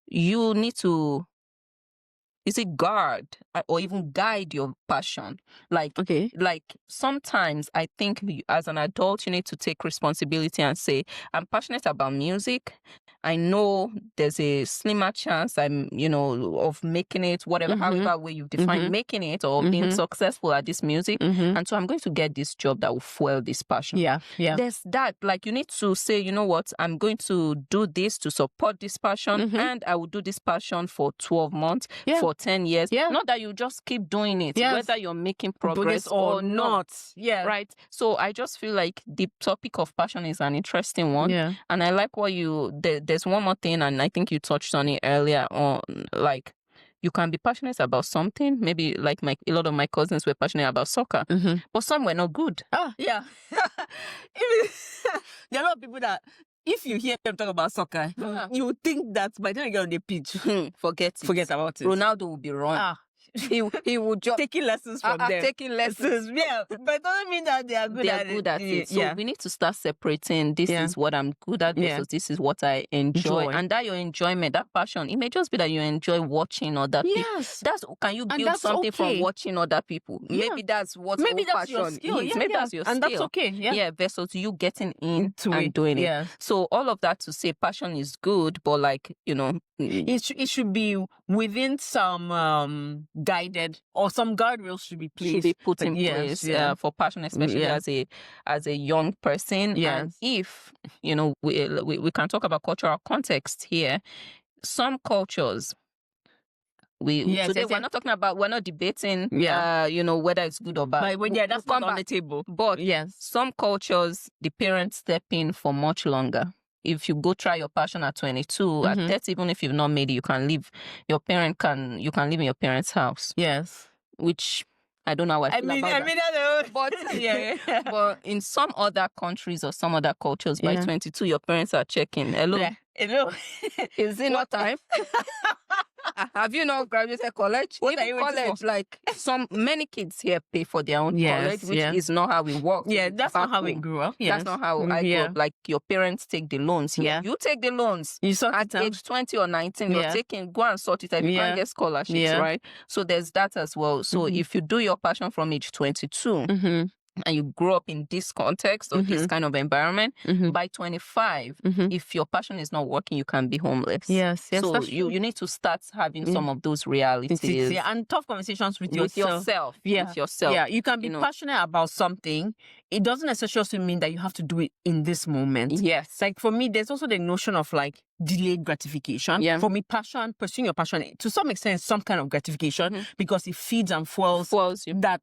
you need to guard or even guide your passion. Like sometimes I think as an adult, you need to take responsibility and say, I'm passionate about music. I know there's a slimmer chance I'm, of making it, whatever, however way you've defined making it or being successful at this music. And so I'm going to get this job that will fuel this passion.
Yeah.
There's that. Like, you need to say, you know what, I'm going to do this to support this passion, and I will do this passion for 12 months, for 10 years.
Yeah.
Not that you just keep doing it, whether you're making progress or
not. Yeah.
Right. So I just feel like the topic of passion is an interesting one.
Yeah.
And I like what there's one more thing, and I think you touched on it earlier on, like, you can be passionate about something. Maybe like a lot of my cousins were passionate about soccer, but some were not good.
Yeah. There are a lot of people that, if you hear them talk about soccer, you would think that by the time you get on the pitch,
forget
about it.
Ronaldo will be wrong. He would just
taking lessons from them.
Taking lessons.
Yeah, but it doesn't mean that they are good at it.
So we need to start separating. This is what I'm good at versus this is what I enjoy. And that your enjoyment, that passion, it may just be that you enjoy watching other people. Can you build something from watching other people?
Yeah.
Maybe that's what
your skill.
is. Maybe that's your skill.
And that's okay. Yeah.
Versus you getting into and doing it.
Yeah.
So all of that to say passion is good, but
it should be within some guided, or some guardrails should be
put in place for passion, especially as a young person. And if we can talk about cultural context here. Some cultures, we're not talking about, we're not debating whether it's good or bad.
But that's not on the table.
But some cultures, the parents step in for much longer. If you go try your passion at 22, at 30, even if you've not made it, you can live you can live in your parents' house.
Yes.
Which I don't know how I feel about that. But but in some other countries or some other cultures, by 22, your parents are checking. Hello.
Hello.
Is it not time? Have you not graduated college? Even college, like many kids here pay for their own college, which is not how we work.
Yeah, that's not how we grew up.
That's not how I grew up. Like, your parents take the loans here. You take the loans.
You sort
at age 20 or 19, you're go and sort it out. You can't get scholarships, right? So there's that as well. So if you do your passion from age 22, and you grow up in this context or this kind of environment, by 25, if your passion is not working, you can be homeless.
Yes.
So you need to start having some of those realities.
And tough conversations with yourself.
With yourself.
Yeah, you can be passionate about something. It doesn't necessarily mean that you have to do it in this moment.
Yes.
Like, for me, there's also the notion of like delayed gratification. Yeah. For me, pursuing your passion, to some extent, some kind of gratification, because it feeds and fuels
you.
that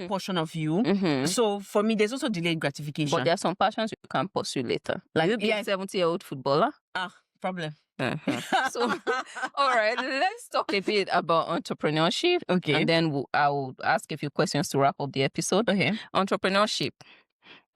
portion of you. So for me, there's also delayed gratification.
But there are some passions you can pursue later. Like, you'll be a 70-year-old footballer.
Problem.
So, all right, let's talk a bit about entrepreneurship.
Okay.
And then I'll ask a few questions to wrap up the episode.
Okay.
Entrepreneurship.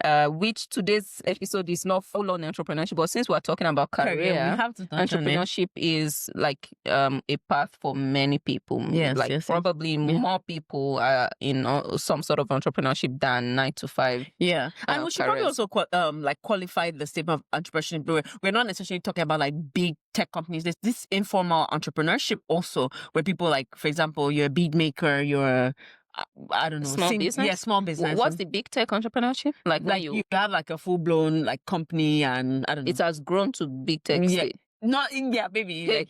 Which today's episode is not full on entrepreneurship, but since we're talking about career,
we have to touch
entrepreneurship is like a path for many people.
Yes,
probably more people are in some sort of entrepreneurship than 9 to 5.
Yeah, and we should probably also qualify the statement of entrepreneurship. We're not necessarily talking about like big tech companies. There's this informal entrepreneurship also, where people, like, for example, you're a beat maker, you're I don't know.
Small business?
Yeah, small business.
What's the big tech entrepreneurship? Like
you have like a full-blown like company, and I don't know.
It has grown to big tech state.
Not India, baby.
Hey.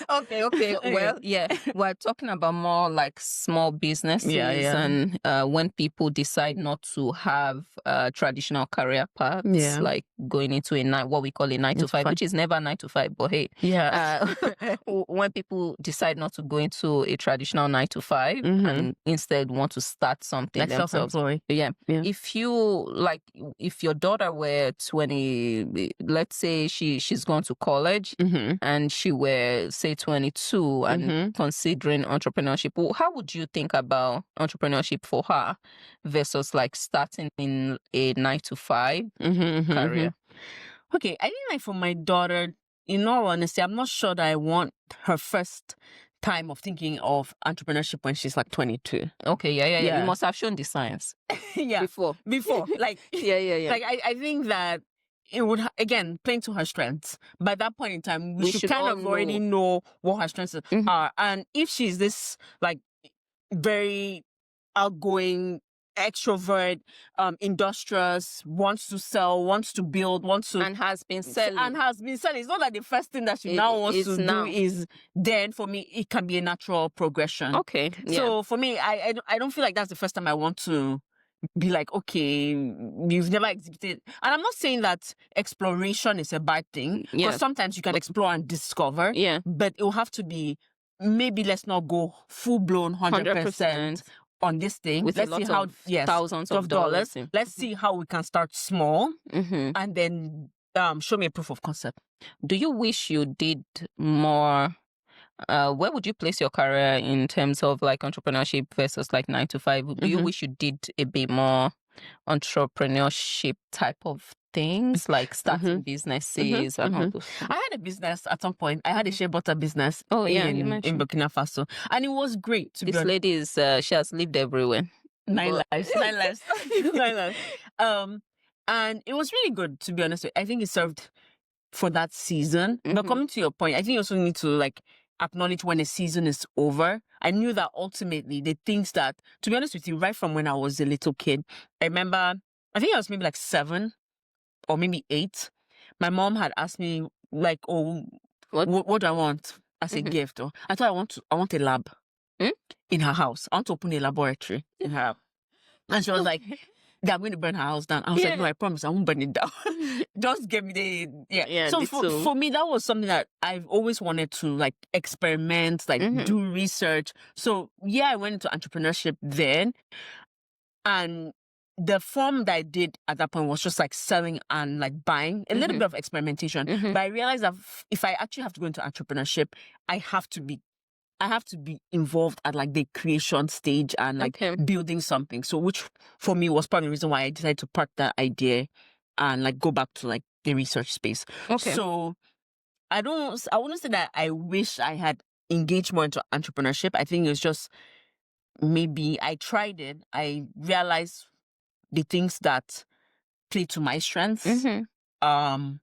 Okay. Well, yeah, we're talking about more like small businesses and when people decide not to have traditional career paths, like going into what we call a 9 to 5, which is never 9 to 5, but hey, when people decide not to go into a traditional 9 to 5 and instead want to start something
like
themselves.
self-employed.
If your daughter were 20, let's say she's gone to college and she were say 22 and considering entrepreneurship, how would you think about entrepreneurship for her versus like starting in a 9 to 5 career?
Okay, I think like for my daughter, in all honesty, I'm not sure that I want her first time of thinking of entrepreneurship when she's like 22.
Okay, yeah. You must have shown the science. Before.
Like, like I think that it would, again, playing to her strengths. By that point in time, we should kind of already know what her strengths are. And if she's this like very outgoing, extrovert, industrious, wants to sell, wants to build,
and has been selling.
It's not that the first thing that she now wants to do is, then for me it can be a natural progression.
Okay.
So for me, I don't feel like that's the first time I want to be like, okay, you've never exhibited. And I'm not saying that exploration is a bad thing, because sometimes you can explore and discover. But it will have to be, maybe let's not go full blown 100% on this thing. Let's see how
thousands of dollars.
Let's see how we can start small and then show me a proof of concept.
Do you wish you did more? Where would you place your career in terms of like entrepreneurship versus like 9 to 5? Do you wish you did a bit more entrepreneurship type of things, like starting businesses and all those?
I had a business at some point. I had a shea butter business in Burkina Faso, and it was great.
This lady is she has lived everywhere.
Nine lives. And it was really good, to be honest. I think it served for that season. But coming to your point, I think you also need to like acknowledge when a season is over. I knew that ultimately the things that, to be honest with you, right from when I was a little kid, I remember, I think I was maybe like 7 or maybe 8. My mom had asked me like, oh, what do I want as a gift? Or I thought I want a lab in her house. I want to open a laboratory in her house. And she was like, I'm going to burn her house down. I was like, no, I promise I won't burn it down. Just give me the So for me, that was something that I've always wanted to like experiment, like do research. So I went into entrepreneurship then, and the form that I did at that point was just like selling and like buying, a little bit of experimentation. But I realized that if I actually have to go into entrepreneurship, I have to be involved at like the creation stage and like building something. So which for me was part of the reason why I decided to park that idea and like go back to like the research space. So I wouldn't say that I wish I had engaged more into entrepreneurship. I think it was just, maybe I tried it. I realized the things that play to my strengths. And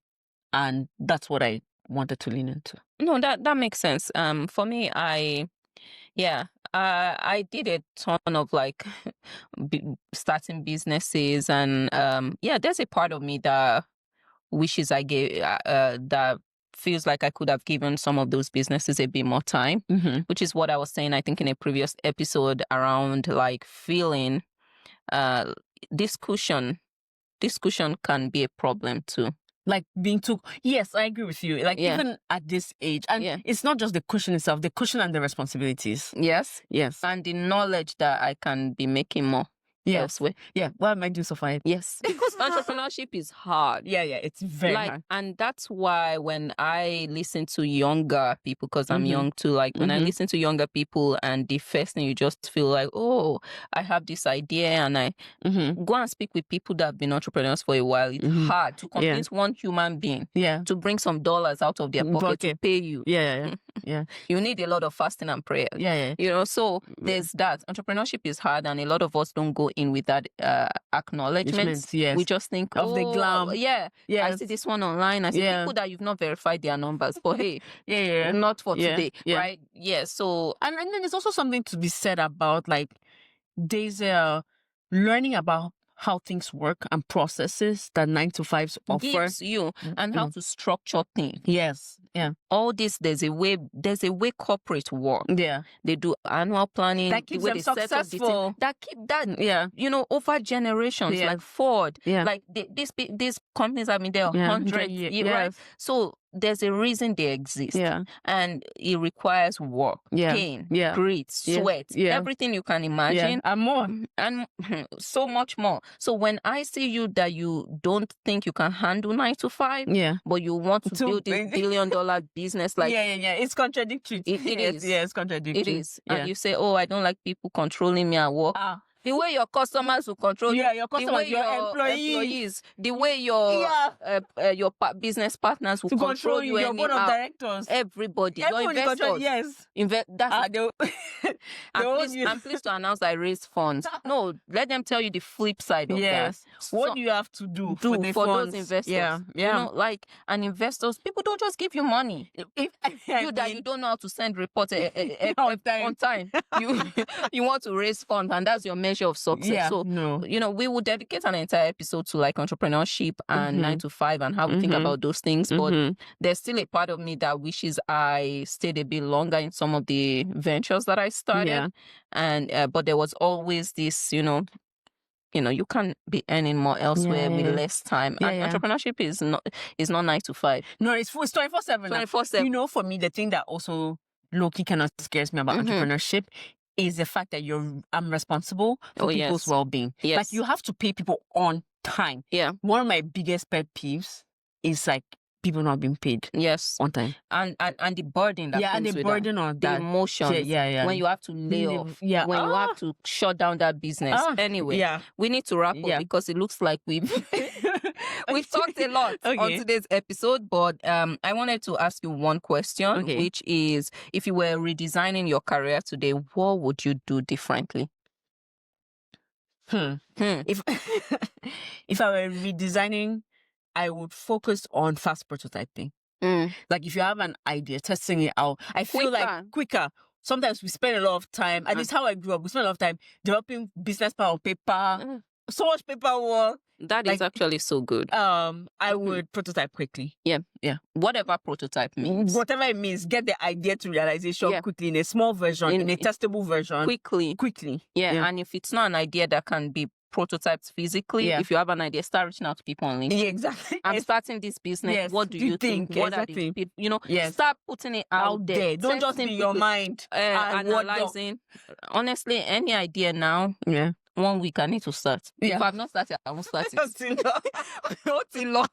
that's what I wanted to lean into.
No, that makes sense. For me, I did a ton of like starting businesses, and there's a part of me that wishes I gave that feels like I could have given some of those businesses a bit more time, which is what I was saying, I think, in a previous episode around like feeling discussion can be a problem too.
Like being too, yes, I agree with you. Like even at this age, and it's not just the cushion itself, the cushion and the responsibilities.
Yes. And the knowledge that I can be making more elsewhere.
Yeah, what am I doing so far?
Yes, because entrepreneurship is hard.
Yeah, it's very hard.
And that's why when I listen to younger people, because I'm young too, like when I listen to younger people and the first thing you just feel like, oh, I have this idea, and I go and speak with people that have been entrepreneurs for a while. It's hard to convince one human being to bring some dollars out of their pocket to pay you.
Yeah.
You need a lot of fasting and prayer. You know, so there's that. Entrepreneurship is hard, and a lot of us don't go in with that acknowledgement. We just think
of the glam.
I see this one online. I see people that you've not verified their numbers, but hey, not for today, right? So
and then there's also something to be said about like there's learning about how things work and processes that 9-to-5s offer.
Gives you and how to structure things.
Yes. Yeah.
All this, there's a way corporate work.
Yeah.
They do annual planning.
That keeps
the way
them
they set up the
successful.
team, that keep that, over generations, like Ford. Like these companies have been there hundreds years, right? So there's a reason they exist.
Yeah.
And it requires work, pain, grit, sweat, everything you can imagine.
And more.
And so much more. So when I see you that you don't think you can handle 9-to-5, but you want to build this $1 billion business, like
it's contradictory.
It is.
Yeah, it's contradictory.
It is. And you say, oh, I don't like people controlling me at work. The way your customers will control you,
your customers,
the way
your employees,
the way your business partners will control you,
your board of directors,
everybody, your investors. I'm pleased to announce I raised funds. No, let them tell you the flip side of that.
What do you have to do
for
those
investors?
Yeah.
And investors, people don't just give you money. That you don't know how to send reports on time. You want to raise funds, and that's your measure of success. We will dedicate an entire episode to like entrepreneurship and 9-to-5 and how we think about those things. But there's still a part of me that wishes I stayed a bit longer in some of the ventures that I started. And but there was always this, you can be earning more elsewhere with less time. And entrepreneurship is not 9-to-5.
No, it's 24/7.
24/7.
For me, the thing that also low-key kind of scares me about entrepreneurship is the fact that I'm responsible for people's well-being.
Yes.
Like, you have to pay people on time.
Yeah.
One of my biggest pet peeves is like people not being paid.
Yes.
On time.
And the burden that comes with
burden
that.
on
the
that.
emotions. When you have to lay off. When you have to shut down that business. Anyway, we need to wrap up because it looks like we've talked a lot on today's episode, but I wanted to ask you one question, which is, if you were redesigning your career today, what would you do differently?
If I were redesigning, I would focus on fast prototyping. Like, if you have an idea, testing it out. I feel like quicker. Sometimes we spend a lot of time, and this is how I grew up. We spend a lot of time developing business plan on paper, so much paperwork.
That is actually so good.
I would prototype quickly.
Yeah. Whatever prototype means.
Whatever it means, get the idea to realization quickly in a small version, in a testable version. Quickly.
Yeah. And if it's not an idea that can be prototyped physically, if you have an idea, start reaching out to people on LinkedIn.
Exactly.
I'm starting this business. What do you think? What are the people? Start putting it out there.
Don't just be your mind
analyzing. Honestly, any idea now. 1 week I need to start. If I've not started, I won't start it. Not too long.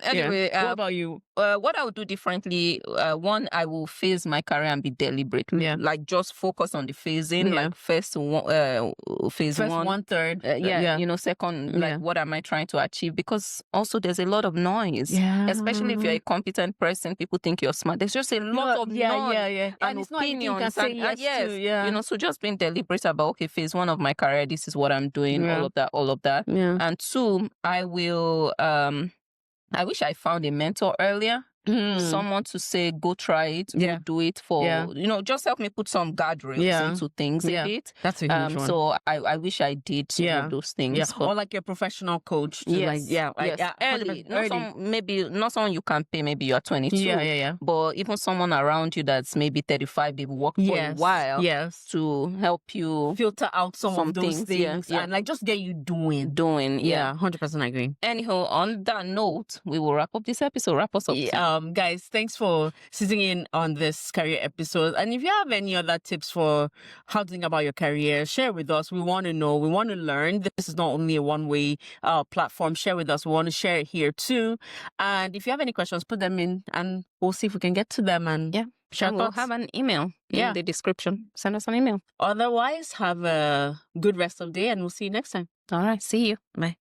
Anyway,
what about you?
What I would do differently, one, I will phase my career and be deliberate. Like, just focus on the phasing. Like, phase 1/3. Second, like, what am I trying to achieve? Because also there's a lot of noise. Especially if you're a competent person, people think you're smart. There's just a lot of noise and
it's
opinions.
Not you can say yes to,
so just being deliberate about, okay, phase 1 of my career, this is what I'm doing, all of that. And 2, I will I wish I found a mentor earlier. Someone to say, go try it, go do it for, just help me put some guardrails into things a bit.
That's a huge one.
So I wish I did some of those things.
Or like a professional coach.
Early. Maybe not someone you can pay, maybe you're 22. But even someone around you that's maybe 35, they've worked for a while to help you
filter out some of those things and like just get you doing. 100% agree.
Anyhow, on that note, we will wrap up this episode. Wrap us up.
Guys, thanks for sitting in on this career episode. And if you have any other tips for how to think about your career, share with us. We want to know. We want to learn. This is not only a one-way platform. Share with us. We want to share it here too. And if you have any questions, put them in and we'll see if we can get to them. And share
we'll have an email in the description. Send us an email.
Otherwise, have a good rest of the day and we'll see you next time.
All right. See you.
Bye.